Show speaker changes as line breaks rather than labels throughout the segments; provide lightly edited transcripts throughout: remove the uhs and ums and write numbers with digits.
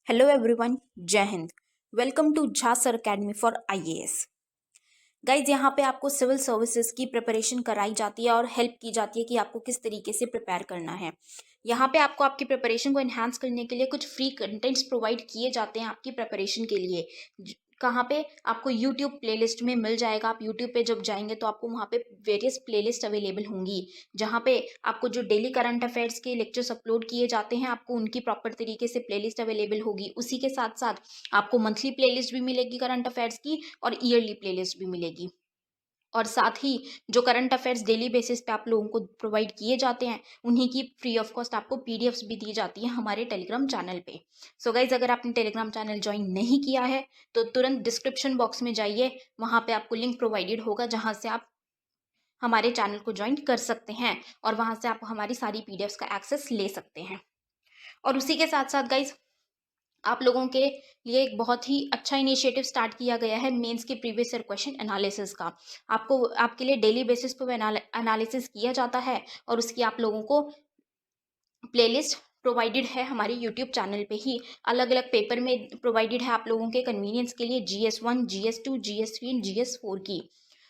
Hello everyone, जय हिंद। Welcome to Jha sir academy for IAS. Guys, यहाँ पे आपको सिविल सर्विसेज की प्रिपरेशन कराई जाती है और हेल्प की जाती है कि आपको किस तरीके से प्रिपेयर करना है। यहाँ पे आपको आपकी प्रिपरेशन को एनहांस करने के लिए कुछ फ्री कंटेंट्स प्रोवाइड किए जाते हैं आपकी प्रिपरेशन के लिए। कहाँ पे आपको यूट्यूब प्लेलिस्ट में मिल जाएगा। आप यूट्यूब पे जब जाएंगे तो आपको वहाँ पे वेरियस प्लेलिस्ट अवेलेबल होंगी, जहाँ पे आपको जो डेली करंट अफेयर्स के लेक्चर्स अपलोड किए जाते हैं आपको उनकी प्रॉपर तरीके से प्लेलिस्ट अवेलेबल होगी। उसी के साथ साथ आपको मंथली प्लेलिस्ट भी मिलेगी करंट अफेयर्स की और ईयरली प्लेलिस्ट भी मिलेगी। और साथ ही जो करंट अफेयर्स डेली बेसिस पे आप लोगों को प्रोवाइड किए जाते हैं उन्हीं की फ्री ऑफ कॉस्ट आपको पीडीएफ्स भी दी जाती है हमारे टेलीग्राम चैनल पे। सो गाइज, अगर आपने टेलीग्राम चैनल ज्वाइन नहीं किया है तो तुरंत डिस्क्रिप्शन बॉक्स में जाइए, वहाँ पे आपको लिंक प्रोवाइडेड होगा जहाँ से आप हमारे चैनल को ज्वाइन कर सकते हैं और वहाँ से आप हमारी सारी पीडीएफ्स का एक्सेस ले सकते हैं। और उसी के साथ साथ गाइज, आप लोगों के लिए एक बहुत ही अच्छा इनिशिएटिव स्टार्ट किया गया है मेंस के प्रीवियस ईयर क्वेश्चन एनालिसिस का। आपको आपके लिए डेली बेसिस पर एनालिसिस किया जाता है और उसकी आप लोगों को प्लेलिस्ट प्रोवाइडेड है हमारे यूट्यूब चैनल पे ही। अलग अलग पेपर में प्रोवाइडेड है आप लोगों के कन्वीनियंस के लिए, GS1, GS2, GS3 and GS4 की।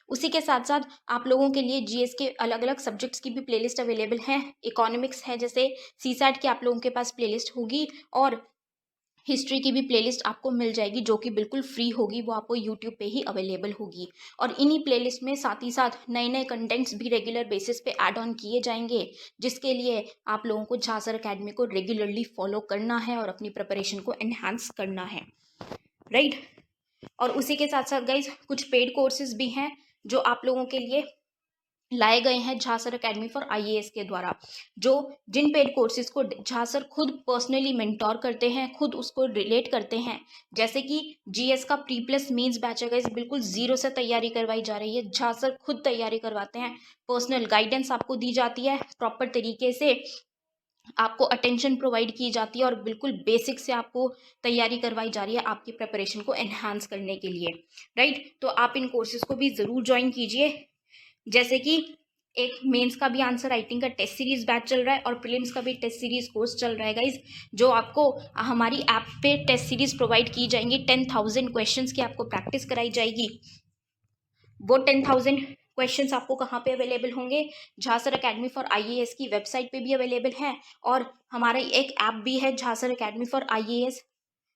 उसी के साथ साथ आप लोगों के लिए जीएस के अलग अलग सब्जेक्ट्स की भी प्लेलिस्ट अवेलेबल है। इकोनॉमिक्स है, जैसे सीसैट की आप लोगों के पास प्लेलिस्ट होगी और हिस्ट्री की भी प्लेलिस्ट आपको मिल जाएगी जो कि बिल्कुल फ्री होगी, वो आपको यूट्यूब पे ही अवेलेबल होगी। और इन्हीं प्लेलिस्ट में साथ ही साथ नए नए कंटेंट्स भी रेगुलर बेसिस पे ऐड ऑन किए जाएंगे, जिसके लिए आप लोगों को झा सर अकेडमी को रेगुलरली फॉलो करना है और अपनी प्रिपरेशन को एनहांस करना है, राइट। और उसी के साथ साथ गाइज, कुछ पेड कोर्सेज भी हैं जो आप लोगों के लिए लाए गए हैं Jha sir academy for IAS के द्वारा, जो जिन पेड कोर्सेज को झा सर खुद पर्सनली मेंटोर करते हैं, खुद उसको रिलेट करते हैं। जैसे कि जीएस का प्री प्लस मेंस बैच है गाइस, बिल्कुल जीरो से तैयारी करवाई जा रही है। झा सर खुद तैयारी करवाते हैं, पर्सनल गाइडेंस आपको दी जाती है, प्रॉपर तरीके से आपको अटेंशन प्रोवाइड की जाती है और बिल्कुल बेसिक से आपको तैयारी करवाई जा रही है आपकी प्रिपरेशन को एनहांस करने के लिए, राइट। तो आप इन कोर्सेज को भी ज़रूर ज्वाइन कीजिए। जैसे कि एक मेंस का भी आंसर राइटिंग का टेस्ट सीरीज बैच चल रहा है और प्रीलिम्स का भी टेस्ट सीरीज कोर्स चल रहा है गाइज, जो आपको हमारी ऐप पे टेस्ट सीरीज प्रोवाइड की जाएंगी। 10,000 क्वेश्चंस की आपको प्रैक्टिस कराई जाएगी। वो 10,000 क्वेश्चंस आपको कहाँ पे अवेलेबल होंगे? Jha sir academy for IAS की वेबसाइट पे भी अवेलेबल है और हमारा एक ऐप भी है Jha sir academy for IAS.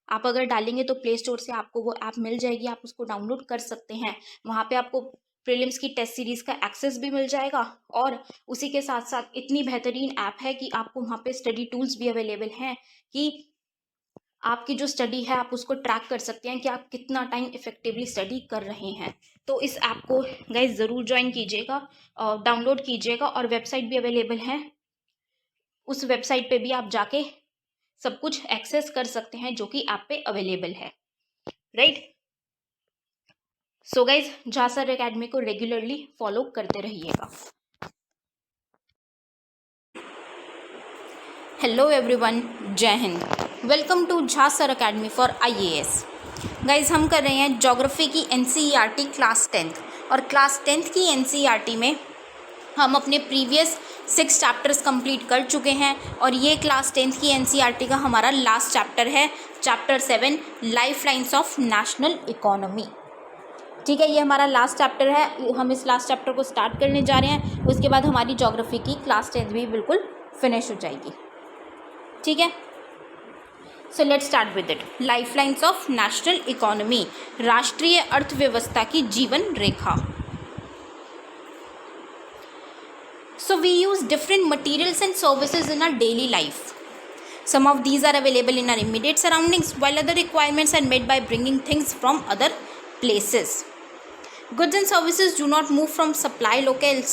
आप अगर डालेंगे तो प्ले स्टोर से आपको वो ऐप मिल जाएगी, आप उसको डाउनलोड कर सकते हैं। वहाँ पे आपको प्रीलिम्स की टेस्ट सीरीज का एक्सेस भी मिल जाएगा और उसी के साथ साथ इतनी बेहतरीन ऐप है कि आपको वहाँ पे स्टडी टूल्स भी अवेलेबल हैं कि आपकी जो स्टडी है आप उसको ट्रैक कर सकते हैं कि आप कितना टाइम इफेक्टिवली स्टडी कर रहे हैं। तो इस ऐप को गाइज ज़रूर ज्वाइन कीजिएगा, डाउनलोड कीजिएगा और वेबसाइट भी अवेलेबल है। उस वेबसाइट पे भी आप जाके सब कुछ एक्सेस कर सकते हैं जो कि ऐप पे अवेलेबल है, right. So guys, Jha sir academy को रेगुलरली फॉलो करते रहिएगा। हेलो एवरीवन, जय हिंद। Welcome to Jha sir academy for IAS. Guys, हम कर रहे हैं ज्योग्राफी की एनसीईआरटी क्लास 10th और क्लास 10th की एनसीईआरटी में हम अपने प्रीवियस 6 चैप्टर्स कंप्लीट कर चुके हैं और ये क्लास 10th की एनसीईआरटी का हमारा लास्ट चैप्टर है, chapter 7, life lines of national economy. ठीक है, ये हमारा लास्ट चैप्टर है। हम इस लास्ट चैप्टर को स्टार्ट करने जा रहे हैं, उसके बाद हमारी ज्योग्राफी की क्लास 10th भी बिल्कुल फिनिश हो जाएगी। ठीक है, so let's start with it. Life lines of national economy, राष्ट्रीय अर्थव्यवस्था की जीवन रेखा। So we use different materials and services in our daily life. Some of these are available in our immediate surroundings, while other requirements are met by bringing things from other places. Goods and services do not move from supply locales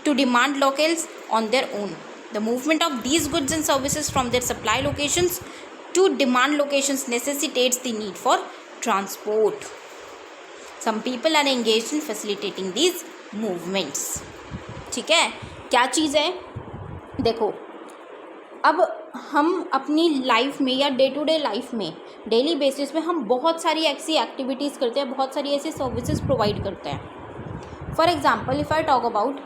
to demand locales on their own. The movement of these goods and services from their supply locations to demand locations necessitates the need for transport. Some people are engaged in facilitating these movements. ठीक है, क्या चीज़ है? देखो, अब हम अपनी life में या डे टू डे लाइफ में, डेली बेसिस में हम बहुत सारी ऐसी एक्टिविटीज़ करते हैं, बहुत सारी ऐसी सर्विसेज प्रोवाइड करते हैं। For example, if I talk about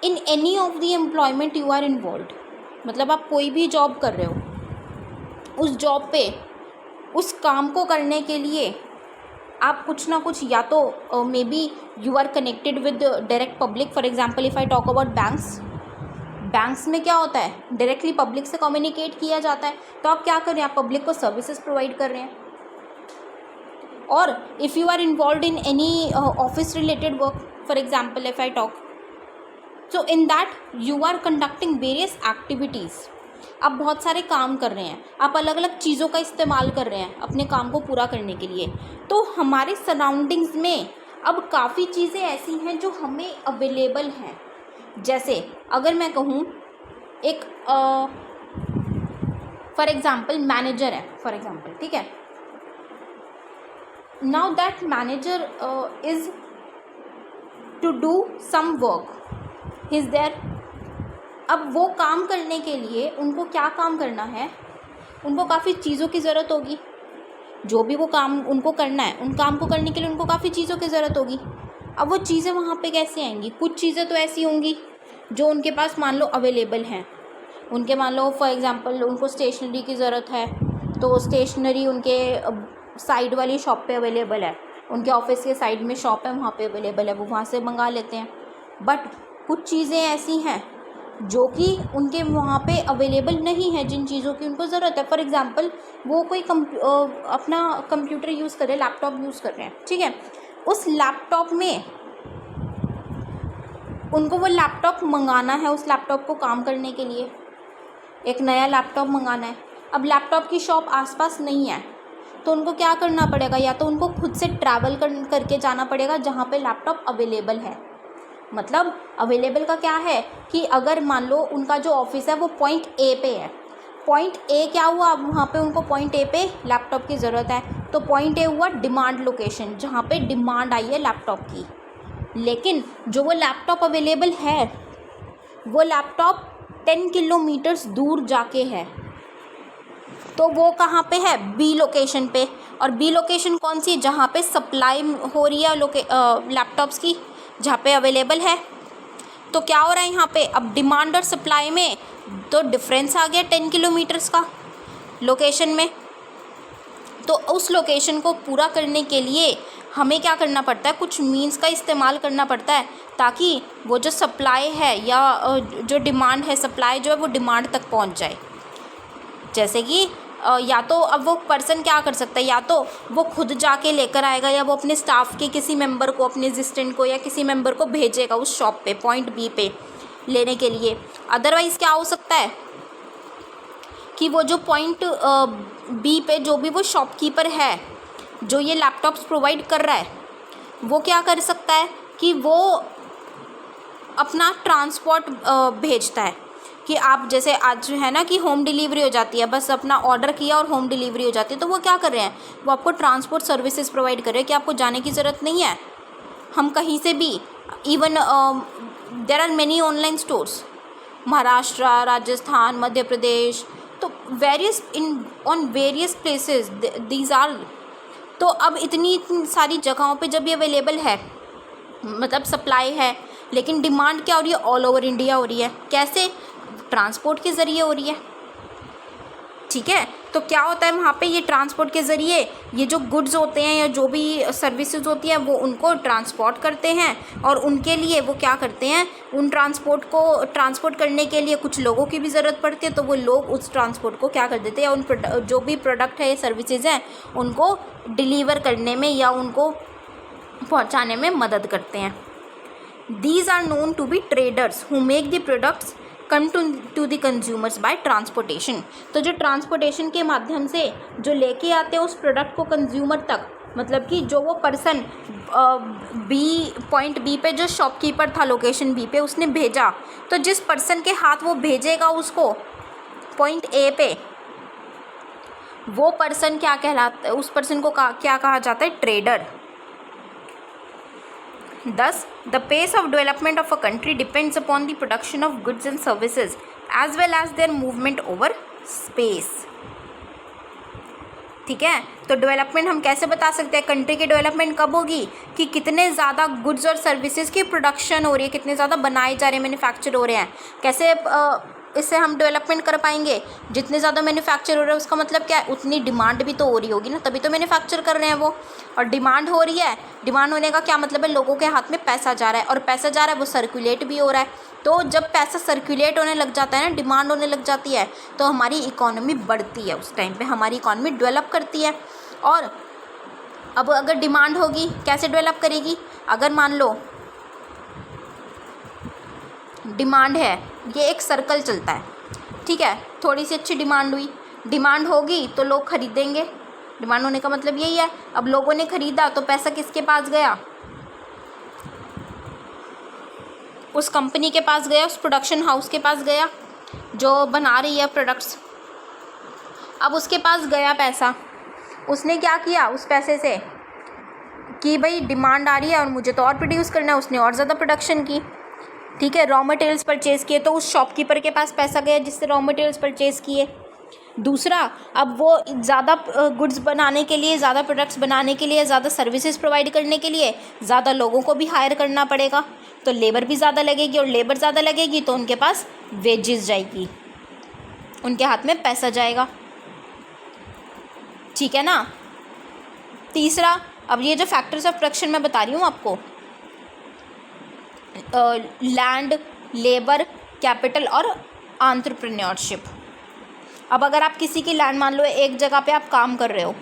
in any of the employment you are involve, मतलब आप कोई भी जॉब कर रहे हो, उस जॉब पे उस काम को करने के लिए आप कुछ ना कुछ, या तो maybe you are connected with direct public. For example if I talk about banks में क्या होता है, डायरेक्टली पब्लिक से कम्युनिकेट किया जाता है। तो आप क्या कर रहे हैं, आप पब्लिक को सर्विसेज प्रोवाइड कर रहे हैं। और if you are involve in any office related work, for example if I talk, so in that you are conducting various activities. आप बहुत सारे काम कर रहे हैं, आप अलग अलग चीज़ों का इस्तेमाल कर रहे हैं अपने काम को पूरा करने के लिए। तो हमारे सराउंडिंग्स में अब काफ़ी चीज़ें ऐसी हैं जो हमें अवेलेबल हैं। जैसे अगर मैं कहूँ एक फॉर एग्ज़ाम्पल मैनेजर है, फॉर एग्ज़ाम्पल, ठीक है। Now that manager is to do some work, he is there. अब वो काम करने के लिए उनको क्या काम करना है, उनको काफ़ी चीज़ों की ज़रूरत होगी। जो भी वो काम उनको करना है, उन काम को करने के लिए उनको काफ़ी चीज़ों की ज़रूरत होगी। अब वो चीज़ें वहाँ पे कैसे आएंगी, कुछ चीज़ें तो ऐसी होंगी जो उनके पास मान लो अवेलेबल हैं। उनके मान लो फॉर एग्ज़ाम्पल उनको स्टेशनरी की ज़रूरत है, तो स्टेशनरी उनके साइड वाली शॉप पे अवेलेबल है, उनके ऑफिस के साइड में शॉप है, वहाँ पे अवेलेबल है, वो वहाँ से मंगा लेते हैं। बट कुछ चीज़ें ऐसी हैं जो कि उनके वहाँ पे अवेलेबल नहीं है, जिन चीज़ों की उनको ज़रूरत है। फॉर एग्ज़ाम्पल वो कोई अपना कंप्यूटर यूज़ कर रहे हैं, लैपटॉप यूज़ कर रहे हैं, ठीक है। उस लैपटॉप में उनको वो लैपटॉप मंगाना है, उस लैपटॉप को काम करने के लिए एक नया लैपटॉप मंगाना है। अब लैपटॉप की शॉप आसपास नहीं है, तो उनको क्या करना पड़ेगा, या तो उनको खुद से ट्रैवल करके जाना पड़ेगा जहाँ पे लैपटॉप अवेलेबल है। मतलब अवेलेबल का क्या है कि अगर मान लो उनका जो ऑफिस है वो पॉइंट ए पे है, पॉइंट ए क्या हुआ, अब वहाँ पे उनको पॉइंट ए पे लैपटॉप की ज़रूरत है, तो पॉइंट ए हुआ डिमांड लोकेशन, जहाँ पे डिमांड आई है लैपटॉप की। लेकिन जो वो लैपटॉप अवेलेबल है, वो लैपटॉप 10 किलोमीटर्स दूर जाके है, तो वो कहाँ पे है, बी लोकेशन पे। और बी लोकेशन कौन सी, जहाँ पे सप्लाई हो रही है लैपटॉप्स की, जहाँ पे अवेलेबल है। तो क्या हो रहा है यहाँ पे, अब डिमांड और सप्लाई में तो डिफरेंस आ गया 10 किलोमीटर्स का लोकेशन में। तो उस लोकेशन को पूरा करने के लिए हमें क्या करना पड़ता है, कुछ मीन्स का इस्तेमाल करना पड़ता है, ताकि वो जो सप्लाई है या जो डिमांड है, सप्लाई जो है वो डिमांड तक पहुँच जाए। जैसे कि या तो अब वो पर्सन क्या कर सकता है, या तो वो खुद जाके लेकर आएगा, या वो अपने स्टाफ के किसी मेंबर को, अपने असिस्टेंट को या किसी मेंबर को भेजेगा उस शॉप पे पॉइंट बी पे लेने के लिए। अदरवाइज़ क्या हो सकता है कि वो जो पॉइंट बी पे जो भी वो शॉपकीपर है जो ये लैपटॉप्स प्रोवाइड कर रहा है, वो क्या कर सकता है कि वो अपना ट्रांसपोर्ट भेजता है कि आप जैसे आज है ना कि होम डिलीवरी हो जाती है, बस अपना ऑर्डर किया और होम डिलीवरी हो जाती है। तो वो क्या कर रहे हैं, वो आपको ट्रांसपोर्ट सर्विसेज प्रोवाइड कर रहे हैं कि आपको जाने की ज़रूरत नहीं है। हम कहीं से भी, even there are many online stores, Maharashtra, Rajasthan, Madhya Pradesh, तो various on various places these are. तो अब इतनी सारी जगहों पे जब ये अवेलेबल है, मतलब सप्लाई है, लेकिन डिमांड क्या हो रही है, ऑल ओवर इंडिया हो रही है। कैसे, ट्रांसपोर्ट के ज़रिए हो रही है, ठीक है। तो क्या होता है वहाँ पे, ये ट्रांसपोर्ट के ज़रिए ये जो गुड्स होते हैं या जो भी सर्विसेज होती है वो उनको ट्रांसपोर्ट करते हैं, और उनके लिए वो क्या करते हैं, उन ट्रांसपोर्ट को ट्रांसपोर्ट करने के लिए कुछ लोगों की भी ज़रूरत पड़ती है, तो वो लोग उस ट्रांसपोर्ट को क्या कर देते हैं, उन जो भी प्रोडक्ट है, सर्विसेज हैं, उनको डिलीवर करने में या उनको पहुँचाने में मदद करते हैं। These are known to be traders who make the products come to the consumers by transportation. तो जो ट्रांसपोर्टेशन के माध्यम से जो लेके आते हैं उस प्रोडक्ट को कंज्यूमर तक, मतलब कि जो वो पर्सन पॉइंट बी पे जो शॉपकीपर था लोकेशन बी पे उसने भेजा, तो जिस पर्सन के हाथ वो भेजेगा उसको पॉइंट ए पे, वो पर्सन क्या कहलाता है, उस पर्सन को क्या कहा जाता है, trader. Thus, the pace of development of a country depends upon the production of goods and services as well as their movement over space. ठीक है, तो डेवलपमेंट हम कैसे बता सकते हैं, कंट्री की डेवलपमेंट कब होगी कि कितने ज़्यादा गुड्स और सर्विसेज की प्रोडक्शन हो रही है, कितने ज़्यादा बनाए जा रहे हैं, मैन्युफैक्चर हो रहे हैं। कैसे इससे हम डेवलपमेंट कर पाएंगे। जितने ज़्यादा मैन्युफैक्चर हो रहा है उसका मतलब क्या है, उतनी डिमांड भी तो हो रही होगी ना, तभी तो मैन्युफैक्चर कर रहे हैं वो। और डिमांड हो रही है, डिमांड होने का क्या मतलब है, लोगों के हाथ में पैसा जा रहा है, और पैसा जा रहा है वो सर्कुलेट भी हो रहा है। तो जब पैसा सर्कुलेट होने लग जाता है ना, डिमांड होने लग जाती है, तो हमारी इकोनॉमी बढ़ती है, उस टाइम पर हमारी इकोनॉमी डेवलप करती है। और अब अगर डिमांड होगी कैसे डेवलप करेगी, अगर मान लो डिमांड है, ये एक सर्कल चलता है, ठीक है, थोड़ी सी अच्छी डिमांड हुई, डिमांड होगी तो लोग खरीदेंगे, डिमांड होने का मतलब यही है। अब लोगों ने खरीदा तो पैसा किसके पास गया, उस कंपनी के पास गया, उस प्रोडक्शन हाउस के पास गया जो बना रही है प्रोडक्ट्स। अब उसके पास गया पैसा, उसने क्या किया उस पैसे से कि भाई डिमांड आ रही है और मुझे तो और प्रोड्यूस करना है, उसने और ज़्यादा प्रोडक्शन की, ठीक है, रॉ मटेरियल्स परचेज़ किए, तो उस शॉपकीपर के पास पैसा गया जिससे रॉ मटेरियल्स परचेज़ किए। दूसरा, अब वो ज़्यादा गुड्स बनाने के लिए, ज़्यादा प्रोडक्ट्स बनाने के लिए, ज़्यादा सर्विसेज प्रोवाइड करने के लिए ज़्यादा लोगों को भी हायर करना पड़ेगा, तो लेबर भी ज़्यादा लगेगी, और लेबर ज़्यादा लगेगी तो उनके पास वेजेस जाएगी, उनके हाथ में पैसा जाएगा, ठीक है ना। तीसरा, अब ये जो फैक्टर्स ऑफ प्रोडक्शन मैं बता रही हूँ आपको, लैंड, लेबर, कैपिटल और एंटरप्रेन्योरशिप। अब अगर आप किसी की लैंड, मान लो एक जगह पे आप काम कर रहे हो,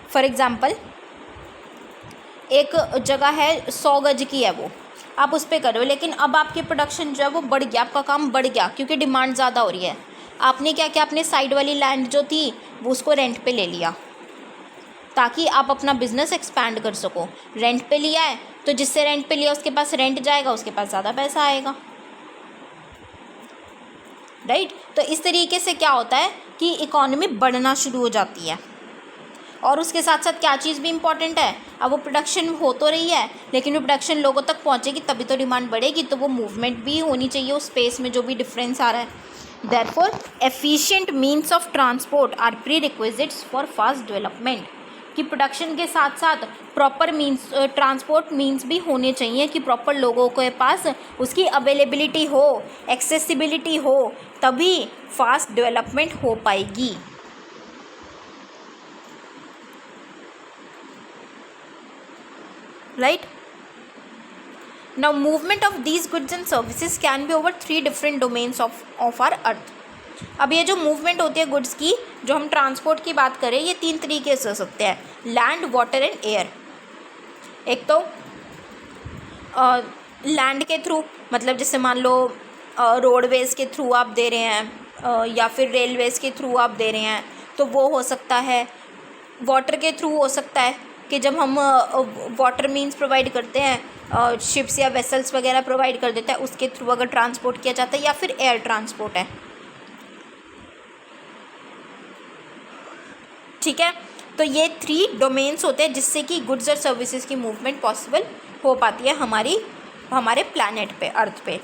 फॉर एग्ज़ाम्पल एक जगह है 100 गज की है, वो आप उस पर कर रहे हो, लेकिन अब आपकी प्रोडक्शन जो है वो बढ़ गया, आपका काम बढ़ गया क्योंकि डिमांड ज़्यादा हो रही है। आपने क्या किया, अपने साइड वाली लैंड जो थी वो उसको रेंट पे ले लिया ताकि आप अपना बिजनेस एक्सपैंड कर सको। रेंट पे लिया है तो जिससे रेंट पे लिया उसके पास रेंट जाएगा, उसके पास ज़्यादा पैसा आएगा, राइट। तो इस तरीके से क्या होता है कि इकोनॉमी बढ़ना शुरू हो जाती है। और उसके साथ साथ क्या चीज़ भी इम्पॉर्टेंट है, अब वो प्रोडक्शन हो तो रही है लेकिन वो प्रोडक्शन लोगों तक पहुंचेगी तभी तो डिमांड बढ़ेगी, तो वो मूवमेंट भी होनी चाहिए उस स्पेस में जो भी डिफरेंस आ रहा है। Therefore efficient means of transport are prerequisites for fast development, कि प्रोडक्शन के साथ साथ प्रॉपर मीन्स, ट्रांसपोर्ट मीन्स भी होने चाहिए कि प्रॉपर लोगों के पास उसकी अवेलेबिलिटी हो, एक्सेसिबिलिटी हो, तभी फास्ट डेवलपमेंट हो पाएगी। Right? Now movement of these goods and services can be over 3 different domains of our earth. अब ये जो मूवमेंट होती है गुड्स की, जो हम ट्रांसपोर्ट की बात करें, ये 3 तरीके से हो सकते हैं, लैंड, वाटर एंड एयर। एक तो लैंड के थ्रू, मतलब जैसे मान लो रोडवेज के थ्रू आप दे रहे हैं या फिर रेलवेज़ के थ्रू आप दे रहे हैं, तो वो हो सकता है। वाटर के थ्रू हो सकता है कि जब हम वाटर मीन्स प्रोवाइड करते हैं, शिप्स या वेसल्स वगैरह प्रोवाइड कर देता है, उसके थ्रू अगर ट्रांसपोर्ट किया जाता है, या फिर एयर ट्रांसपोर्ट है, ठीक है। तो ये 3 डोमेन्स होते हैं जिससे कि गुड्स और सर्विसेज की मूवमेंट पॉसिबल हो पाती है हमारे प्लैनेट पे, अर्थ पे।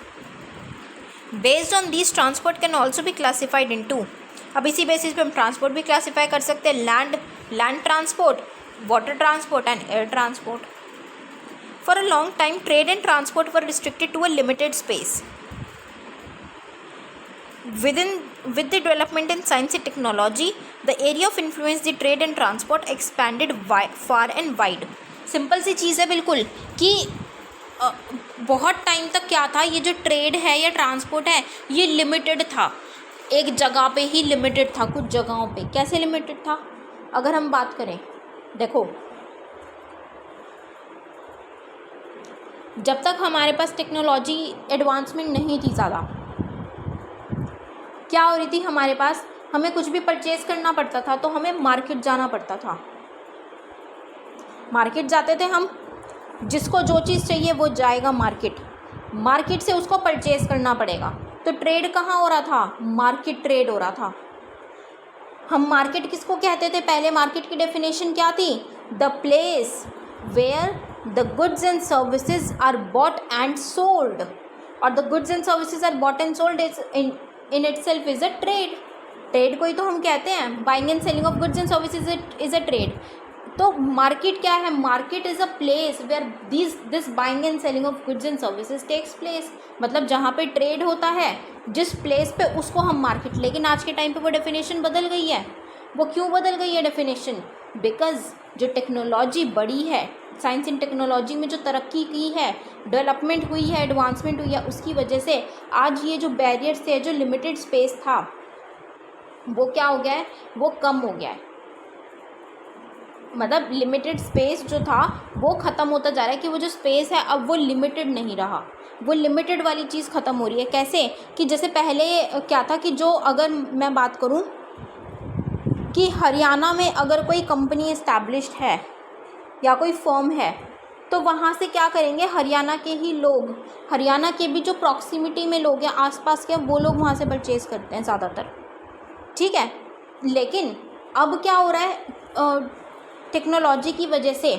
Based on this transport can also be classified into, अब इसी बेसिस पे हम ट्रांसपोर्ट भी क्लासीफाई कर सकते हैं, land transport, water transport and air transport. For a long time, trade and transport were restricted to a limited space. With the development in science and technology, the area of influence the trade and transport expanded far and wide. Simple सी चीज़ है बिल्कुल कि बहुत time तक क्या था, ये जो ट्रेड है या ट्रांसपोर्ट है ये लिमिटेड था, एक जगह पे ही लिमिटेड था, कुछ जगहों पे। कैसे लिमिटेड था, अगर हम बात करें, देखो जब तक हमारे पास टेक्नोलॉजी एडवांसमेंट नहीं थी ज़्यादा, क्या हो रही थी हमारे पास, हमें कुछ भी परचेज़ करना पड़ता था तो हमें मार्केट जाना पड़ता था। मार्केट जाते थे हम, जिसको जो चीज़ चाहिए वो जाएगा मार्केट से उसको परचेज़ करना पड़ेगा। तो ट्रेड कहाँ हो रहा था, मार्केट ट्रेड हो रहा था। हम मार्केट किसको कहते थे, पहले मार्केट की डेफिनेशन क्या थी, the place where the goods and services are bought and sold, और the goods and services are bought and sold in itself is a trade. Trade को ही तो हम कहते हैं, buying and selling of goods and services is a trade. तो market क्या है? Market is a place where this buying and selling of goods and services takes place. मतलब जहाँ पे ट्रेड होता है जिस प्लेस पे, उसको हम मार्केट। लेकिन आज के टाइम पे वो डेफिनेशन बदल गई है। वो क्यों बदल गई है डेफिनेशन? बिकॉज जो टेक्नोलॉजी बढ़ी है, साइंस एंड टेक्नोलॉजी में जो तरक्की की है, डेवलपमेंट हुई है, एडवांसमेंट हुई है, उसकी वजह से आज ये जो बैरियर्स थे, जो लिमिटेड स्पेस था, वो क्या हो गया है? वो कम हो गया है। मतलब लिमिटेड स्पेस जो था वो ख़त्म होता जा रहा है कि वो जो स्पेस है अब वो लिमिटेड नहीं रहा। वो लिमिटेड वाली चीज़ ख़त्म हो रही है। कैसे? कि जैसे पहले क्या था कि जो, अगर मैं बात करूं कि हरियाणा में अगर कोई कंपनी इस्टेब्लिश्ड है या कोई फर्म है, तो वहाँ से क्या करेंगे? हरियाणा के ही लोग, हरियाणा के भी जो प्रॉक्सिमिटी में लोग हैं, आसपास के, वो लोग वहाँ से परचेज़ करते हैं ज़्यादातर। ठीक है। लेकिन अब क्या हो रहा है टेक्नोलॉजी की वजह से,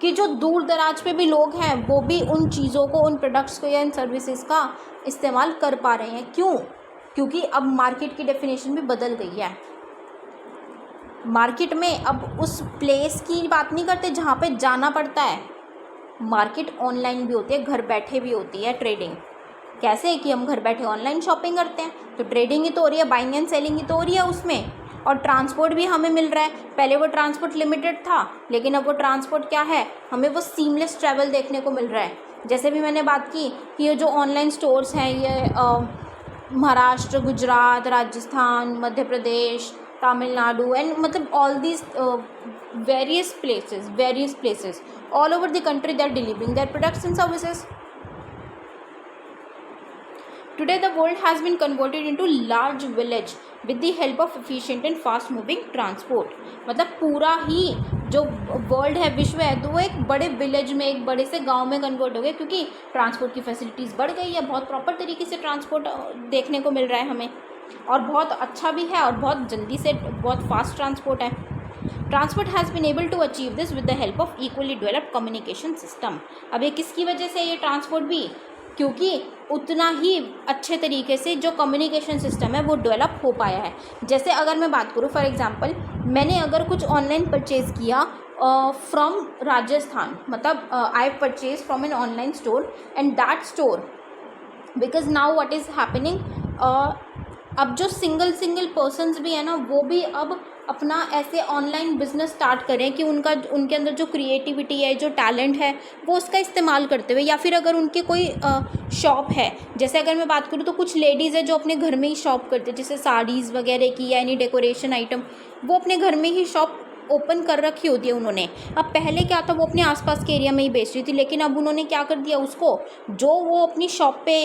कि जो दूर दराज पे भी लोग हैं वो भी उन चीज़ों को, उन प्रोडक्ट्स को या इन सर्विसेज का इस्तेमाल कर पा रहे हैं। क्यों? क्योंकि अब मार्केट की डेफिनेशन भी बदल गई है। मार्केट में अब उस प्लेस की बात नहीं करते जहाँ पे जाना पड़ता है। मार्केट ऑनलाइन भी होती है, घर बैठे भी होती है ट्रेडिंग। कैसे? कि हम घर बैठे ऑनलाइन शॉपिंग करते हैं, तो ट्रेडिंग ही तो हो रही है, बाइंग एंड सेलिंग ही तो हो रही है उसमें। और ट्रांसपोर्ट भी हमें मिल रहा है। पहले वो ट्रांसपोर्ट लिमिटेड था, लेकिन अब वो ट्रांसपोर्ट क्या है? हमें वो सीमलेस ट्रैवल देखने को मिल रहा है। जैसे भी मैंने बात की कि ये जो ऑनलाइन स्टोर्स हैं, ये महाराष्ट्र, गुजरात, राजस्थान, मध्य प्रदेश, तमिलनाडु, एंड मतलब all these various places all over the country they are delivering their products and services. Today the world has been converted into large village with the help of efficient and fast moving transport। मतलब पूरा ही जो world है, विश्व है, तो वो एक बड़े विलेज में, एक बड़े से गांव में कन्वर्ट हो गया, क्योंकि ट्रांसपोर्ट की फैसिलिटीज़ बढ़ गई है। बहुत प्रॉपर तरीके से ट्रांसपोर्ट देखने को मिल रहा है हमें, और बहुत अच्छा भी है, और बहुत जल्दी से, बहुत फास्ट ट्रांसपोर्ट है। Transport has been able to achieve this with the help of equally developed communication system. अब ये किसकी वजह से ये ट्रांसपोर्ट भी? क्योंकि उतना ही अच्छे तरीके से जो कम्युनिकेशन सिस्टम है वो डेवलप हो पाया है। जैसे अगर मैं बात करूँ, फॉर एग्जांपल, मैंने अगर कुछ ऑनलाइन परचेज़ किया फ्रॉम राजस्थान, मतलब I purchase from an online store, and that store, because now what is happening, अब जो सिंगल पर्सन्स भी है ना, वो भी अब अपना ऐसे ऑनलाइन बिजनेस स्टार्ट करें कि उनके अंदर जो क्रिएटिविटी है, जो टैलेंट है, वो उसका इस्तेमाल करते हुए, या फिर अगर उनके कोई शॉप है, जैसे अगर मैं बात करूँ तो कुछ लेडीज़ है जो अपने घर में ही शॉप करते हैं, जैसे साड़ीज़ वगैरह की या एनी डेकोरेशन आइटम, वो अपने घर में ही शॉप ओपन कर रखी होती है उन्होंने। अब पहले क्या था, वो अपने आसपास के एरिया में ही बेच रही थी, लेकिन अब उन्होंने क्या कर दिया, उसको जो वो अपनी शॉप पे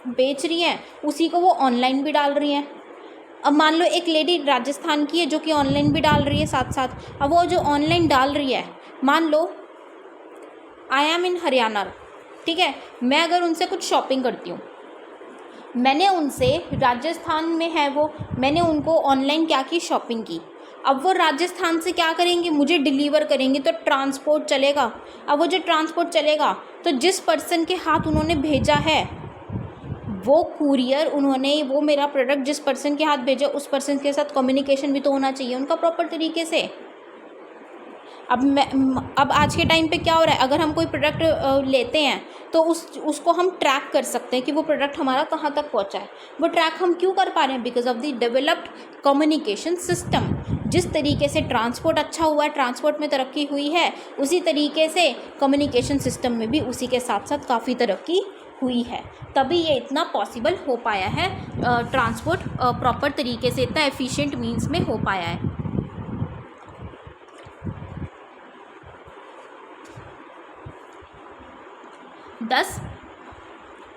बेच रही हैं उसी को वो ऑनलाइन भी डाल रही हैं। अब मान लो एक लेडी राजस्थान की है जो कि ऑनलाइन भी डाल रही है साथ साथ। अब वो जो ऑनलाइन डाल रही है, मान लो आई एम इन हरियाणा, ठीक है, मैं अगर उनसे कुछ शॉपिंग करती हूँ, मैंने उनसे, राजस्थान में है वो, मैंने उनको ऑनलाइन क्या की, शॉपिंग की। अब वो राजस्थान से क्या करेंगे, मुझे डिलीवर करेंगे, तो ट्रांसपोर्ट चलेगा। अब वो जो ट्रांसपोर्ट चलेगा, तो जिस पर्सन के हाथ उन्होंने भेजा है, वो कुरियर, उन्होंने वो मेरा प्रोडक्ट जिस पर्सन के हाथ भेजा, उस पर्सन के साथ कम्युनिकेशन भी तो होना चाहिए उनका प्रॉपर तरीके से। अब आज के टाइम पे क्या हो रहा है, अगर हम कोई प्रोडक्ट लेते हैं तो उसको हम ट्रैक कर सकते हैं कि वो प्रोडक्ट हमारा कहाँ तक पहुँचा है। वो ट्रैक हम क्यों कर पा रहे हैं? Because of the developed communication system. जिस तरीके से ट्रांसपोर्ट अच्छा हुआ है, ट्रांसपोर्ट में तरक्की हुई है, उसी तरीके से कम्युनिकेशन सिस्टम में भी उसी के साथ साथ काफ़ी तरक्की हुई है। तभी ये इतना पॉसिबल हो पाया है, ट्रांसपोर्ट प्रॉपर तरीके से, इतना एफिशिएंट मींस में हो पाया है। Thus,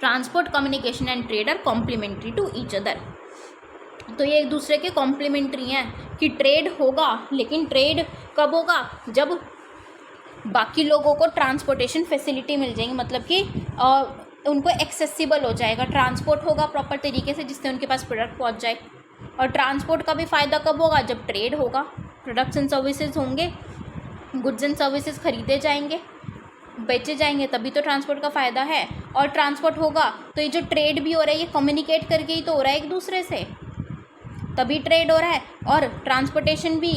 transport, communication and trade are complementary to each other. तो ये एक दूसरे के कॉम्प्लीमेंट्री हैं कि ट्रेड होगा, लेकिन ट्रेड कब होगा? जब बाकी लोगों को ट्रांसपोर्टेशन फैसिलिटी मिल जाएगी, मतलब कि उनको एक्सेसिबल हो जाएगा, ट्रांसपोर्ट होगा प्रॉपर तरीके से जिससे उनके पास प्रोडक्ट पहुंच जाए। और ट्रांसपोर्ट का भी फ़ायदा कब होगा? जब ट्रेड होगा, प्रोडक्ट्स एंड सर्विसेज होंगे, गुड्स एंड सर्विसेज खरीदे जाएंगे, बेचे जाएंगे, तभी तो ट्रांसपोर्ट का फ़ायदा है। और ट्रांसपोर्ट होगा तो ये जो ट्रेड भी हो रहा है, ये कम्युनिकेट करके ही तो हो रहा है एक दूसरे से, तभी ट्रेड हो रहा है। और ट्रांसपोर्टेशन भी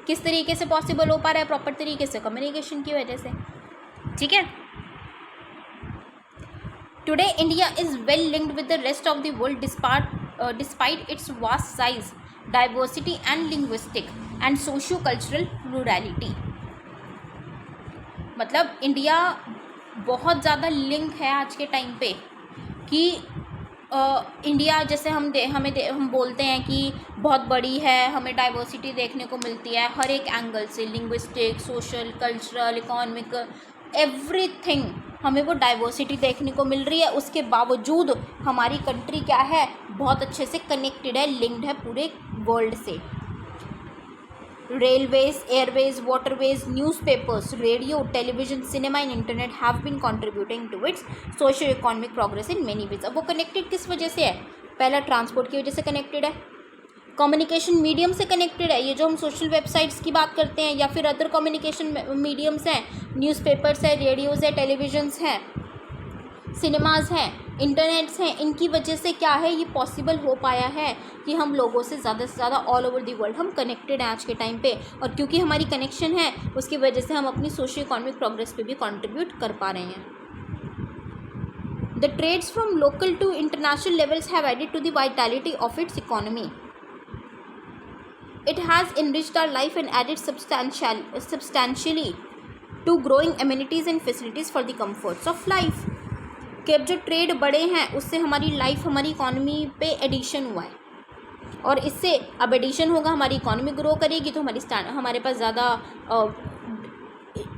किस तरीके से पॉसिबल हो पा रहा है? प्रॉपर तरीके से कम्युनिकेशन की वजह से, ठीक है। Today India is well linked with the rest of the world despite its vast size, diversity and linguistic and socio cultural plurality. मतलब इंडिया बहुत ज़्यादा लिंक है आज के टाइम पे कि इंडिया जैसे हम बोलते हैं कि बहुत बड़ी है, हमें डाइवर्सिटी देखने को मिलती है हर एक एंगल से, linguistic, social, cultural, economic, everything हमें वो डाइवर्सिटी देखने को मिल रही है। उसके बावजूद हमारी कंट्री क्या है? बहुत अच्छे से कनेक्टेड है, लिंक्ड है पूरे वर्ल्ड से। Railways, airways, waterways, newspapers, radio, television, cinema and internet have been contributing to its socio-economic progress in many ways। अब वो कनेक्टेड किस वजह से है? पहला ट्रांसपोर्ट की वजह से कनेक्टेड है, कम्युनिकेशन मीडियम से कनेक्टेड है। ये जो हम सोशल वेबसाइट्स की बात करते हैं या फिर अदर कम्युनिकेशन मीडियम्स हैं, न्यूज़पेपर्स है, रेडियोज़ है, टेलीविजन्स हैं, सिनेमाज़ हैं, इंटरनेट्स हैं, इनकी वजह से क्या है ये पॉसिबल हो पाया है कि हम लोगों से ज़्यादा ऑल ओवर दी वर्ल्ड हम कनेक्टेड हैं आज के टाइम पे। और क्योंकि हमारी कनेक्शन है उसकी वजह से हम अपनी सोशियो इकोनॉमिक प्रोग्रेस पे भी कंट्रीब्यूट कर पा रहे हैं। The trades from local to international levels have added to the vitality of its economy. It has enriched our life and added substantially to growing amenities and facilities for the comforts of life. कि अब जो trade बढ़े हैं उससे हमारी life, हमारी economy पे addition हुआ है और इससे अब एडिशन होगा, हमारी इकॉनमी ग्रो करेगी तो हमारे पास ज़्यादा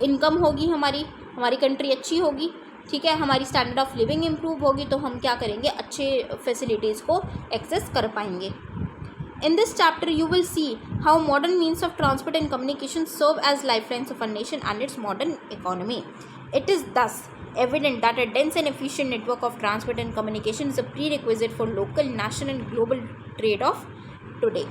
इनकम होगी, हमारी कंट्री अच्छी होगी, ठीक है, हमारी स्टैंडर्ड ऑफ लिविंग इम्प्रूव होगी तो हम क्या करेंगे? अच्छे फैसिलिटीज़ को एक्सेस कर पाएंगे। In this chapter, you will see how modern means of transport and communication serve as lifelines of a nation and its modern economy. It is thus evident that a dense and efficient network of transport and communication is a prerequisite for local, national and global trade of today.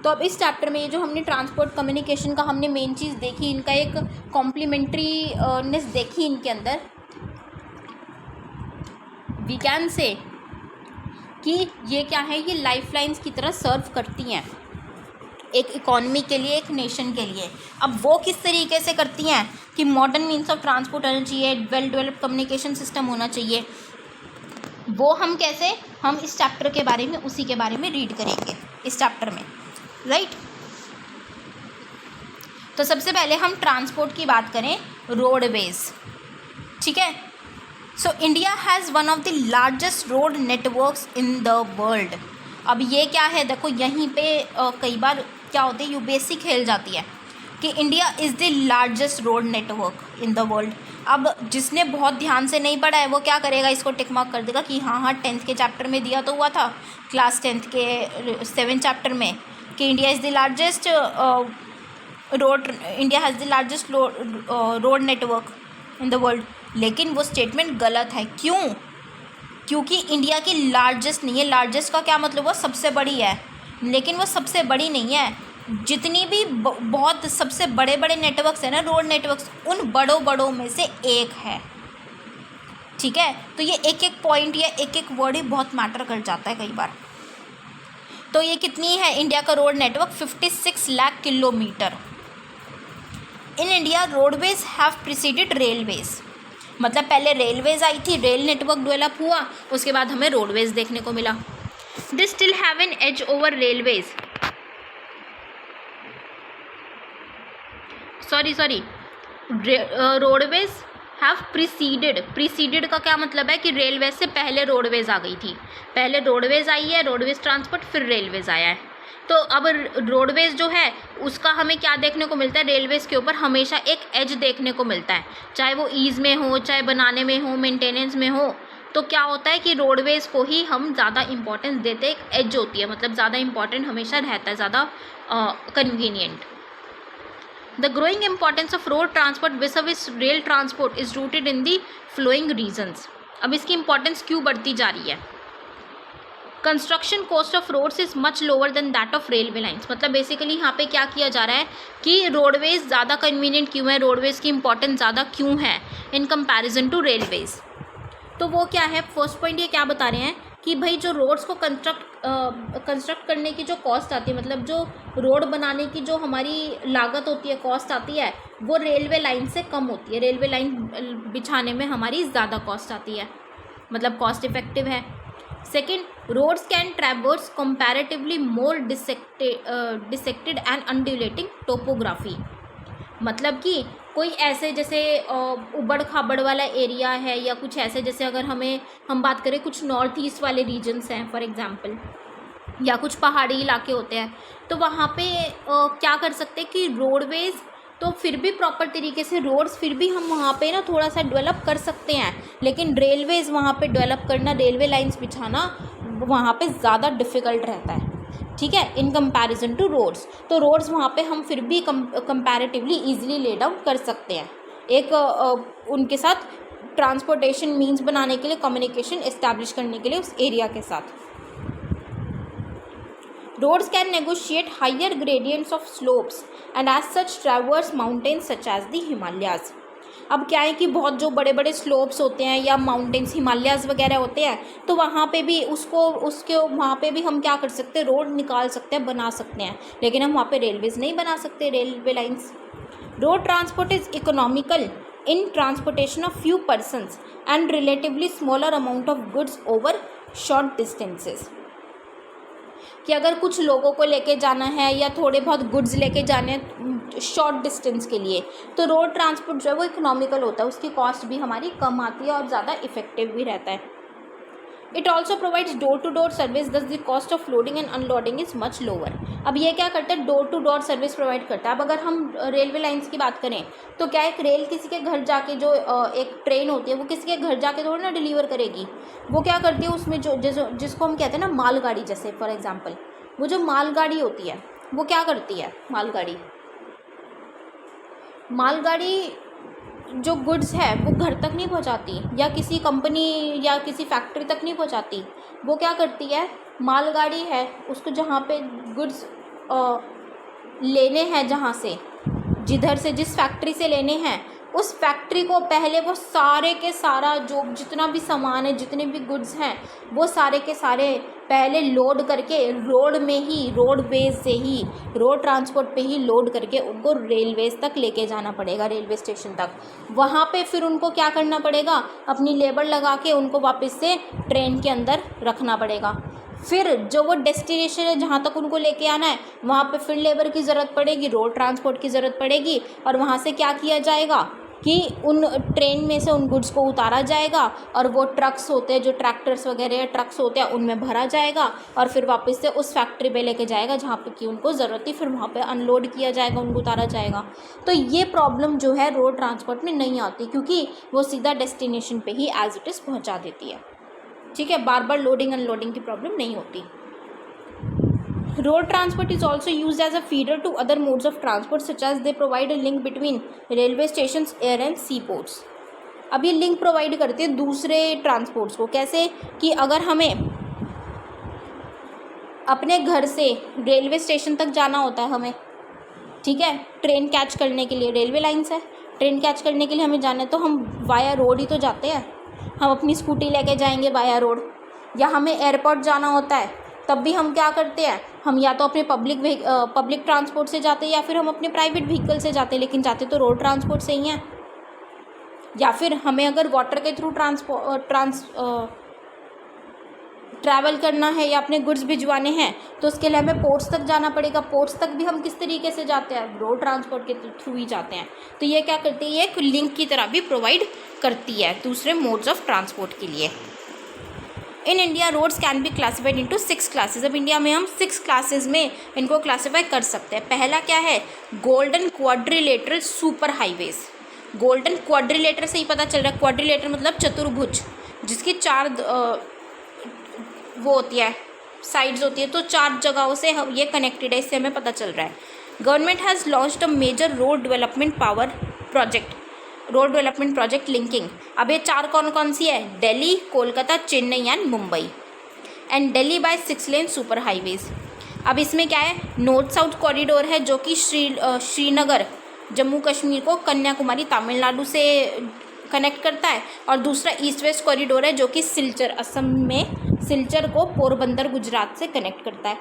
तो अब इस chapter में ये जो हमने transport communication का हमने main चीज़ देखी, इनका एक कॉम्प्लीमेंट्रीनेस देखी इनके अंदर, वी कैन से कि ये क्या है, ये लाइफलाइंस की तरह सर्व करती हैं एक इकॉनमी के लिए, एक नेशन के लिए। अब वो किस तरीके से करती हैं कि मॉडर्न मीन्स ऑफ ट्रांसपोर्ट होना चाहिए, वेल डेवलप्ड कम्युनिकेशन सिस्टम होना चाहिए, वो हम कैसे, हम इस चैप्टर के बारे में, उसी के बारे में रीड करेंगे इस चैप्टर में, राइट। तो सबसे पहले हम ट्रांसपोर्ट की बात करें, रोडवेज, ठीक है। So India has one of the largest road networks in the world. अब ये क्या है, देखो यहीं पे कई बार क्या होती है, यूबीएससी खेल जाती है कि India is the largest road network in the world. अब जिसने बहुत ध्यान से नहीं पढ़ा है वो क्या करेगा, इसको टिक मार्क कर देगा कि हाँ 10th के चैप्टर में दिया तो हुआ था, क्लास 10th के 7th चैप्टर में, कि India is the largest India has the largest road network in the world. लेकिन वो स्टेटमेंट गलत है। क्यों? क्योंकि इंडिया की लार्जेस्ट नहीं है। लार्जेस्ट का क्या मतलब, वो सबसे बड़ी है, लेकिन वो सबसे बड़ी नहीं है। जितनी भी बहुत सबसे बड़े बड़े नेटवर्क्स हैं ना, रोड नेटवर्क्स, उन बड़ों में से एक है, ठीक है। तो ये एक एक पॉइंट या एक एक वर्ड ही बहुत मैटर कर जाता है कई बार। तो ये कितनी है इंडिया का road network, 56 lakh kilometre. In India roadways have preceded railways. मतलब पहले रेलवेज आई थी, रेल नेटवर्क डेवलप हुआ, उसके बाद हमें रोडवेज देखने को मिला। This still have an edge over railways, sorry roadways have preceded का क्या मतलब है कि रेलवेज से पहले रोडवेज आ गई थी। पहले रोडवेज आई है, रोडवेज ट्रांसपोर्ट, फिर रेलवेज आया है। तो अब रोडवेज जो है उसका हमें क्या देखने को मिलता है, रेलवेज के ऊपर हमेशा एक एज देखने को मिलता है, चाहे वो ईज़ में हो, चाहे बनाने में हो, मेंटेनेंस में हो। तो क्या होता है कि रोडवेज को ही हम ज़्यादा इंपॉर्टेंस देते हैं, एक एज होती है, मतलब ज़्यादा इंपॉर्टेंट हमेशा रहता है, ज़्यादा convenient. The growing importance of road transport vis rail transport is rooted in the following reasons. अब इसकी इंपॉर्टेंस क्यों बढ़ती जा रही है? Construction cost of roads is much lower than that of railway lines. मतलब बेसिकली यहाँ पे क्या किया जा रहा है कि रोडवेज ज़्यादा कन्वीनियंट क्यों है, रोडवेज की इंपॉर्टेंस ज़्यादा क्यों है इन कंपैरिजन टू रेलवेज। तो वो क्या है, फर्स्ट पॉइंट ये क्या बता रहे हैं कि भाई जो रोड्स को कंस्ट्रक्ट करने की जो कॉस्ट आती है, मतलब जो रोड बनाने की जो हमारी लागत होती है, कॉस्ट आती है, वो रेलवे लाइन से कम होती है। रेलवे लाइन बिछाने में हमारी ज़्यादा कॉस्ट आती है, मतलब कॉस्ट इफेक्टिव है। Second, roads can traverse comparatively more dissected and undulating topography, मतलब कि कोई ऐसे जैसे उबड़ खाबड़ वाला एरिया है या कुछ ऐसे, जैसे अगर हम बात करें कुछ नॉर्थ ईस्ट वाले रीजन्स हैं फॉर एग्जांपल, या कुछ पहाड़ी इलाके होते हैं, तो वहाँ पे क्या कर सकते हैं कि रोडवेज़ तो फिर भी प्रॉपर तरीके से रोड्स फिर भी हम वहाँ पे ना थोड़ा सा डेवलप कर सकते हैं, लेकिन रेलवेज़ वहाँ पे डेवलप करना, रेलवे लाइंस बिछाना वहाँ पे ज़्यादा डिफ़िकल्ट रहता है, ठीक है, इन कंपैरिजन टू रोड्स। तो रोड्स वहाँ पे हम फिर भी कंपैरेटिवली ईजिली ले डाउन कर सकते हैं, एक उनके साथ ट्रांसपोर्टेशन मीन्स बनाने के लिए, कम्युनिकेशन इस्टेब्लिश करने के लिए उस एरिया के साथ। Roads can negotiate higher gradients of slopes and as such traverse mountains such as the Himalayas. अब क्या है कि बहुत जो बड़े बड़े स्लोप्स होते हैं या माउंटेन्स, हिमालयाज़ वगैरह होते हैं, तो वहाँ पे भी वहाँ पे भी हम क्या कर सकते हैं, रोड निकाल सकते हैं, बना सकते हैं, लेकिन हम वहाँ पे रेलवेज़ नहीं बना सकते, railway lines. Road transport is economical in transportation of few persons and relatively smaller amount of goods over short distances, कि अगर कुछ लोगों को लेके जाना है या थोड़े बहुत गुड्स लेके जाने हैं शॉर्ट डिस्टेंस के लिए, तो रोड ट्रांसपोर्ट जो है वो इकोनॉमिकल होता है, उसकी कॉस्ट भी हमारी कम आती है और ज़्यादा इफेक्टिव भी रहता है। It also provides door to door service, thus the cost of loading and unloading is much lower. अब ये क्या करता है, door to door service provide करता है। अब अगर हम रेलवे लाइंस की बात करें तो क्या एक रेल किसी के घर जाके, जो एक ट्रेन होती है वो किसी के घर जाके थोड़ी ना डिलीवर करेगी, वो क्या करती है उसमें जिसको हम कहते हैं ना मालगाड़ी, जैसे फॉर एग्जांपल वो जो मालगाड़ी होती है वो क्या करती है, मालगाड़ी जो गुड्स है वो घर तक नहीं पहुंचाती या किसी कंपनी या किसी फैक्ट्री तक नहीं पहुंचाती, वो क्या करती है, मालगाड़ी है उसको जहाँ पे गुड्स लेने हैं, जहाँ से जिधर से जिस फैक्ट्री से लेने हैं, उस फैक्ट्री को पहले वो सारे के सारा जो जितना भी सामान है, जितने भी गुड्स हैं, वो सारे के सारे पहले लोड करके रोड में ही, रोडवेज से ही, रोड ट्रांसपोर्ट पे ही लोड करके उनको रेलवेज तक लेके जाना पड़ेगा, रेलवे स्टेशन तक। वहाँ पे फिर उनको क्या करना पड़ेगा, अपनी लेबर लगा के उनको वापस से ट्रेन के अंदर रखना पड़ेगा। फिर जो वो डेस्टिनेशन है जहाँ तक उनको लेके आना है, वहाँ पे फिर लेबर की ज़रूरत पड़ेगी, रोड ट्रांसपोर्ट की ज़रूरत पड़ेगी, और वहाँ से क्या किया जाएगा कि उन ट्रेन में से उन गुड्स को उतारा जाएगा और वो ट्रक्स होते हैं, जो ट्रैक्टर्स वगैरह ट्रक्स होते हैं, उनमें भरा जाएगा और फिर वापस से उस फैक्ट्री पे लेके जाएगा जहाँ पे कि उनको ज़रूरत थी, फिर वहाँ पे अनलोड किया जाएगा, उनको उतारा जाएगा। तो ये प्रॉब्लम जो है रोड ट्रांसपोर्ट में नहीं आती, क्योंकि वो सीधा डेस्टिनेशन पे ही एज इट इज़ पहुँचा देती है, ठीक है, बार बार लोडिंग अनलोडिंग की प्रॉब्लम नहीं होती। Road transport is also used as a feeder to other modes of transport, such as they provide a link between railway stations, air and seaports. अब ये लिंक प्रोवाइड करते हैं दूसरे ट्रांसपोर्ट्स को, कैसे कि अगर हमें अपने घर से रेलवे स्टेशन तक जाना होता है हमें, ठीक है, ट्रेन कैच करने के लिए रेलवे लाइन्स है, ट्रेन कैच करने के लिए हमें जाना है तो हम वाया रोड ही तो जाते हैं, हम अपनी स्कूटी लेके जाएंगे वाया रोड। या हमें एयरपोर्ट जाना होता है तब भी हम क्या करते हैं, हम या तो अपने पब्लिक ट्रांसपोर्ट से जाते हैं या फिर हम अपने प्राइवेट व्हीकल से जाते हैं, लेकिन जाते तो रोड ट्रांसपोर्ट से ही हैं। या फिर हमें अगर वाटर के थ्रू ट्रैवल करना है या अपने गुड्स भिजवाने हैं तो उसके लिए हमें पोर्ट्स तक जाना पड़ेगा। पोर्ट्स तक भी हम किस तरीके से जाते हैं, रोड ट्रांसपोर्ट के थ्रू ही जाते हैं। तो ये क्या करती है, ये एक लिंक की तरह भी प्रोवाइड करती है दूसरे मोड्स ऑफ ट्रांसपोर्ट के लिए। In India roads can be classified into 6 classes. अब इंडिया में हम 6 क्लासेस में इनको क्लासीफाई कर सकते हैं। पहला क्या है, golden quadrilateral super highways. Golden quadrilateral से ही पता चल रहा है, क्वाड्रिलेटर मतलब चतुर्भुज, जिसकी 4 वो होती है, साइड्स होती है, तो 4 जगहों से ये कनेक्टेड है, इससे हमें पता चल रहा है। Government has launched a major road development project linking. अब ये 4 कौन कौन सी है, Delhi, Kolkata, Chennai and Mumbai, and Delhi by 6 lane super highways. अब इसमें क्या है, नॉर्थ साउथ कॉरिडोर है जो कि श्रीनगर जम्मू कश्मीर को कन्याकुमारी तमिलनाडु से कनेक्ट करता है, और दूसरा ईस्ट वेस्ट कॉरिडोर है जो कि सिलचर असम में सिलचर को पोरबंदर गुजरात से कनेक्ट करता है।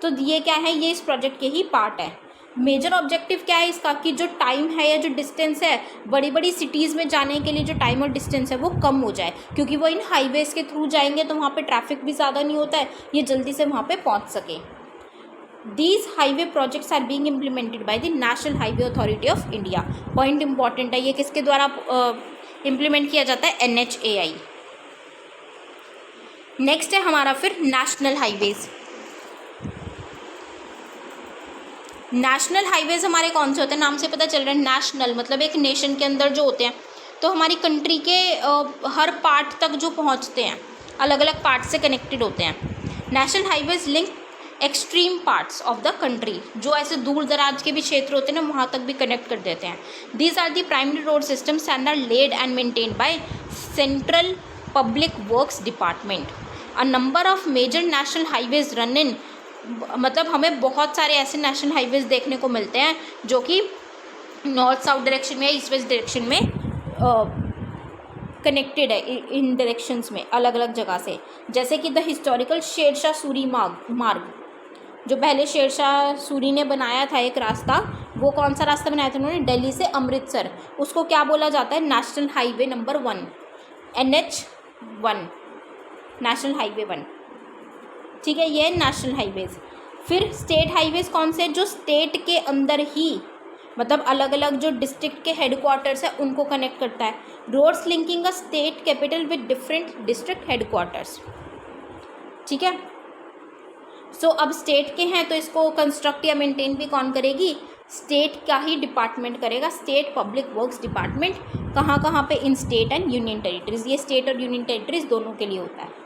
तो ये क्या है, ये इस प्रोजेक्ट के ही पार्ट है। मेजर ऑब्जेक्टिव क्या है इसका कि जो टाइम है या जो डिस्टेंस है बड़ी बड़ी सिटीज़ में जाने के लिए जो टाइम और डिस्टेंस है वो कम हो जाए, क्योंकि वो इन हाईवेज़ के थ्रू जाएंगे तो वहाँ पे ट्रैफिक भी ज़्यादा नहीं होता है, ये जल्दी से वहाँ पे पहुँच सके। These highway projects are being implemented by the National Highway Authority of India। Point important है, ये किसके द्वारा इम्प्लीमेंट किया जाता है, NHAI। नेक्स्ट है हमारा फिर नेशनल हाईवेज़। नेशनल हाईवेज़ हमारे कौन से होते हैं, नाम से पता चल रहा है नेशनल मतलब एक नेशन के अंदर जो होते हैं, तो हमारी कंट्री के हर पार्ट तक जो पहुंचते हैं, अलग अलग पार्ट से कनेक्टेड होते हैं। National highways link extreme parts of the country, जो ऐसे दूर दराज के भी क्षेत्र होते हैं ना वहाँ तक भी कनेक्ट कर देते हैं। These are the primary road systems and are laid and maintained by central public works department. A number of major national highways run in, मतलब हमें बहुत सारे ऐसे नेशनल हाईवेज देखने को मिलते हैं जो कि नॉर्थ साउथ डायरेक्शन में या ईस्ट वेस्ट डायरेक्शन में कनेक्टेड है, इन डायरेक्शंस में अलग अलग जगह से। जैसे कि द हिस्टोरिकल शेरशाह सूरी मार्ग, जो पहले शेरशाह सूरी ने बनाया था एक रास्ता, वो कौन सा रास्ता बनाया था उन्होंने, दिल्ली से अमृतसर, उसको क्या बोला जाता है, national highway number 1, NH1, national highway 1। ठीक है, ये नेशनल हाईवेज़। फिर स्टेट हाईवेज़ कौन से, जो स्टेट के अंदर ही मतलब अलग अलग जो डिस्ट्रिक्ट के हेडक्वार्टर्स है उनको कनेक्ट करता है। Roads linking a state capital with different district headquarters. ठीक है, सो अब स्टेट के हैं तो इसको कंस्ट्रक्ट या मेंटेन भी कौन करेगी, स्टेट का ही डिपार्टमेंट करेगा, स्टेट पब्लिक वर्क्स डिपार्टमेंट। कहाँ कहाँ पे, इन स्टेट एंड यूनियन टेरिटरीज, ये स्टेट और यूनियन टेरिटरीज दोनों के लिए होता है।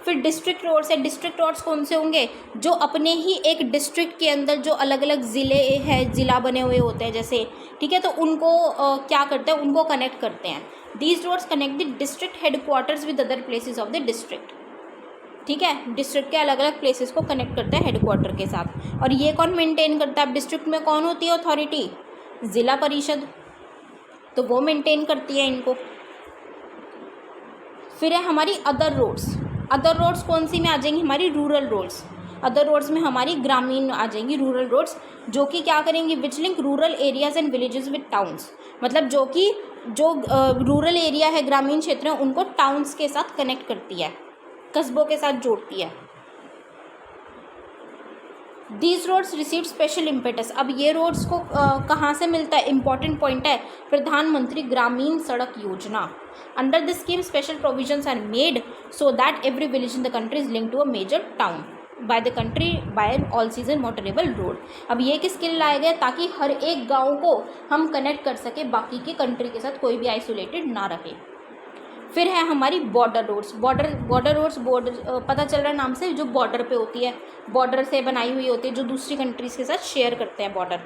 फिर डिस्ट्रिक्ट रोड्स है, डिस्ट्रिक्ट रोड्स कौन से होंगे, जो अपने ही एक डिस्ट्रिक्ट के अंदर जो अलग अलग ज़िले हैं, ज़िला बने हुए होते हैं जैसे, ठीक है, तो उनको क्या करते हैं, उनको कनेक्ट करते हैं। These roads connect the district headquarters with other places of the district. ठीक है, डिस्ट्रिक्ट के अलग अलग प्लेसेस को कनेक्ट करते हैं हेडक्वार्टर के साथ। और ये कौन मेंटेन करता है, अब डिस्ट्रिक्ट में कौन होती है अथॉरिटी, ज़िला परिषद, तो वो मेंटेन करती है इनको। फिर है हमारी अदर रोड्स। अदर रोड्स कौन सी में आ जाएंगी, हमारी रूरल रोड्स। अदर रोड्स में हमारी ग्रामीण आ जाएंगी रूरल रोड्स, जो कि क्या करेंगी, which link rural areas and villages with towns, मतलब जो कि जो रूरल एरिया है, ग्रामीण क्षेत्र है, उनको टाउन्स के साथ कनेक्ट करती है, कस्बों के साथ जोड़ती है। These roads receive special impetus. अब ये रोड्स को कहाँ से मिलता है, इंपॉर्टेंट पॉइंट है, प्रधानमंत्री Gramin Sadak Yojana. Under this scheme special provisions are made so that every village in the country is link to a major town by the country by an all season motorable road. अब ये किसके लिए लाए गए, ताकि हर एक गाँव को हम कनेक्ट कर सके, बाकी की कंट्री के साथ कोई भी आइसोलेटेड ना रहे। फिर है हमारी बॉर्डर रोड्स। बॉर्डर रोड्स पता चल रहा है नाम से, जो बॉर्डर पे होती है, बॉर्डर से बनाई हुई होती है, जो दूसरी कंट्रीज़ के साथ शेयर करते हैं border.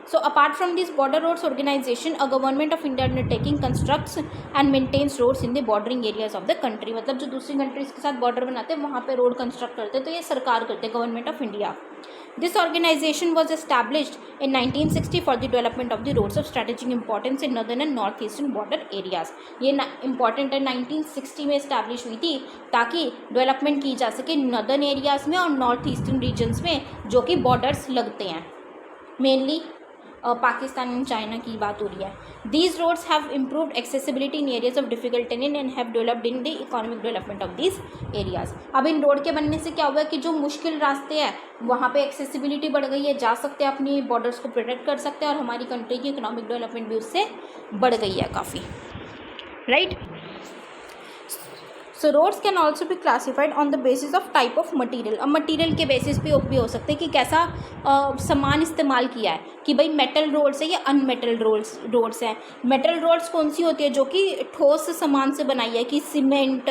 So apart from this border roads organisation, a government of India undertaking constructs and maintains roads in the bordering areas of the country. मतलब जो दूसरी कंट्रीज़ के साथ बॉर्डर बनाते हैं वहाँ पे रोड कंस्ट्रक्ट करते हैं, तो ये सरकार करते हैं, government of India. This organization was established in 1960 for the development of the roads of strategic importance in northern and northeastern border areas। ये इम्पॉर्टेंट है, 1960 में इस्टेब्लिश हुई थी ताकि डेवलपमेंट की जा सके नॉर्दर्न एरियाज़ में और नॉर्थ ईस्टर्न रीजन्स में, जो कि बॉर्डर्स लगते हैं, मेनली पाकिस्तान एंड चाइना की बात हो रही है। These roads have improved accessibility in areas of difficult terrain and have developed in the economic development of these areas. अब इन रोड के बनने से क्या हुआ कि जो मुश्किल रास्ते हैं वहाँ पे एक्सेसिबिलिटी बढ़ गई है, जा सकते हैं, अपनी बॉर्डर्स को प्रोटेक्ट कर सकते हैं, और हमारी कंट्री की इकोनॉमिक डेवलपमेंट भी उससे बढ़ गई है काफ़ी, right. So roads can also भी classified on the basis of type of material. अब मटीरियल के बेसिस पे भी हो सकते हैं कि कैसा सामान इस्तेमाल किया है, कि भाई मेटल रोड्स है या अनमेटल रोड्स हैं। मेटल रोड्स कौन सी होती है, जो कि ठोस सामान से बनाई है, कि सीमेंट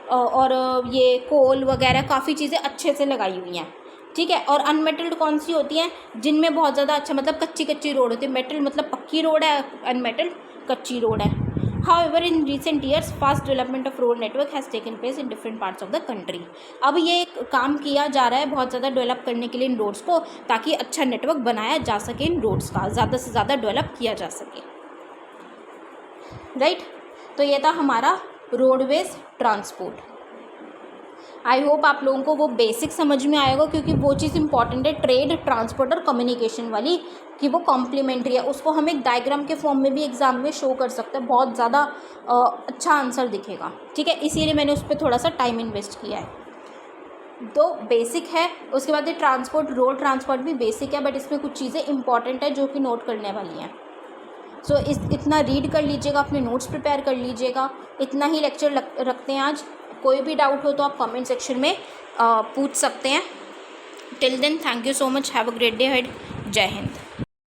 और ये कोल वगैरह काफ़ी चीज़ें अच्छे से लगाई हुई हैं, ठीक है। और अनमेटल्ड कौन सी होती हैं, जिनमें बहुत ज़्यादा अच्छा मतलब कच्ची रोड होती है। मेटल मतलब पक्की रोड है, अनमेटल कच्ची रोड है। However, in recent years, fast development of road network has taken place in different parts of the country। अब ये काम किया जा रहा है बहुत ज़्यादा डेवलप करने के लिए इन रोड्स को, ताकि अच्छा नेटवर्क बनाया जा सके, इन रोड्स का ज़्यादा से ज़्यादा डेवलप किया जा सके, राइट। तो ये था हमारा रोडवेज ट्रांसपोर्ट। आई होप आप लोगों को वो बेसिक समझ में आएगा, क्योंकि वो चीज़ इंपॉर्टेंट है ट्रेड, ट्रांसपोर्ट और कम्युनिकेशन वाली, कि वो कॉम्प्लीमेंट्री है। उसको हम एक डायग्राम के फॉर्म में भी एग्जाम में शो कर सकते हैं, बहुत ज़्यादा अच्छा आंसर दिखेगा। ठीक है, इसीलिए मैंने उस पर थोड़ा सा टाइम इन्वेस्ट किया है। तो बेसिक है, उसके बाद ये ट्रांसपोर्ट, रोड ट्रांसपोर्ट भी बेसिक है, बट इसमें कुछ चीज़ें इंपॉर्टेंट है जो कि नोट करने वाली हैं। सो इतना रीड कर लीजिएगा, अपने नोट्स प्रिपेयर कर लीजिएगा। इतना ही लेक्चर रखते हैं आज। कोई भी डाउट हो तो आप कमेंट सेक्शन में पूछ सकते हैं। Till then, thank you so much, have a great day ahead. जय हिंद।